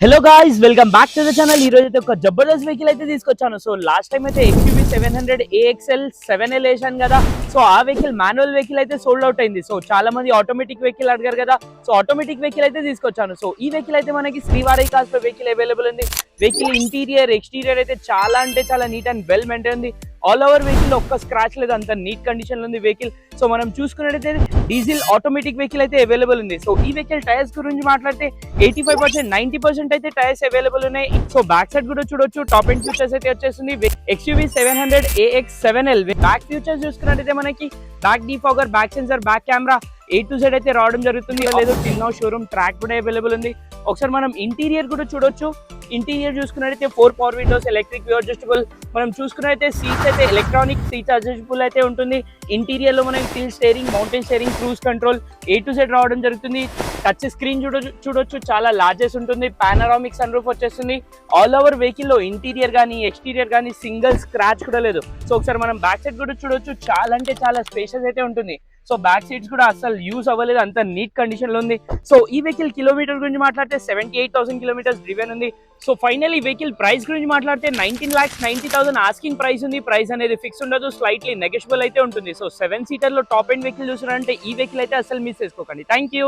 Hello guys, welcome back to the channel. ఈ రోజు అయితే ఒక జబర్దస్త్ వెహికల్ అయితే తీసుకొచ్చాను. సో లాస్ట్ టైం అయితే XUV 700 AXL 7L వేసాను కదా. సో ఆ వెహికల్ మాన్యువల్ వెహికల్ అయితే సోల్డ్ అవుట్ అయింది. సో చాలా మంది ఆటోమేటిక్ వెహికల్ అడిగారు కదా. సో ఆటోమేటిక్ వెహికల్ అయితే తీసుకొచ్చాను. సో ఈ వెహికల్ అయితే మనకి శ్రీవారి కార్స్ లో వెహికల్ అవైలబుల్ ఉంది. వెహికల్ ఇంటీరియర్ ఎక్స్టీరియర్ అయితే చాలా అంటే చాలా నీట్ అండ్ వెల్ మెయింటైన్ ఉంది. ఆల్ ఓవర్ వెహికల్ ఒక్క స్క్రాచ్ లేదు, అంత నీట్ కండిషన్ లో ఉంది వెహికల్. సో మనం చూసుకున్నట్టయితే డీజిల్ ఆటోమేటిక్ వెహికల్ అయితే అవైలబుల్ ఉంది. సో ఈ వెహికల్ టైర్స్ గురించి మాట్లాడితే 85% 90% అయితే టైర్స్ అవైలబుల్ ఉన్నాయి. సో బ్యాక్ సైడ్ కూడా చూడొచ్చు, టాప్ అండ్ ఫీచర్స్ అయితే వచ్చేస్తుంది. XUV 700 AX 7L back features చూసుకున్నట్టయితే మనకి back defogger, back sensor, back camera A to Z అయితే రావడం జరుగుతుంది. లేదు టిల్ నౌ షోరూమ్ ట్రాక్ కూడా అవైలబుల్ ఉంది. ఒకసారి మనం ఇంటీరియర్ కూడా చూడొచ్చు. ఇంటీరియర్ చూసుకున్నట్టయితే 4 power Windows, electric view adjustable. మనం చూసుకున్నట్టయితే సీట్స్ అయితే ఎలక్ట్రానిక్ సీట్స్ అడ్జస్టబుల్ అయితే ఉంటుంది. ఇంటీరియర్ లో మనకి till steering, mountain steering, cruise control A to Z రావడం జరుగుతుంది. టచ్ స్క్రీన్ చూడొచ్చు, చాలా లార్జెస్ ఉంటుంది. పానరామిక్ సన్ రూఫ్ వచ్చేస్తుంది. ఆల్ ఓవర్ వెహికల్ లో ఇంటీరియర్ కానీ ఎక్స్టీరియర్ కానీ సింగిల్ స్క్రాచ్ కూడా లేదు. సో ఒకసారి మనం బ్యాక్ సైడ్ కూడా చూడొచ్చు, చాలా అంటే చాలా స్పేషియస్ అయితే ఉంటుంది. సో బ్యాక్ సీట్స్ కూడా అసలు యూజ్ అవ్వలేదు, అంత నీట్ కండిషన్ లో ఉంది. సో ఈ వెహికల్ కిలోమీటర్ గురించి మాట్లాడితే 78,000 కిలోమీటర్స్ డ్రివెన్ ఉంది. సో ఫైనల్ ఈ వెహికల్ ప్రైస్ గురించి మాట్లాడితే 19,90,000 ఆస్కింగ్ ప్రైస్ ఉంది. ప్రైస్ అనేది ఫిక్స్ ఉండదు, స్లైట్లీ నెగోషియబుల్ అయితే ఉంటుంది. సో 7 సీటర్ లో టాప్ ఎండ్ వెహికల్ చూసారంటే ఈ వెహికల్ అయితే అసలు మిస్ చేసుకోకండి. Thank you.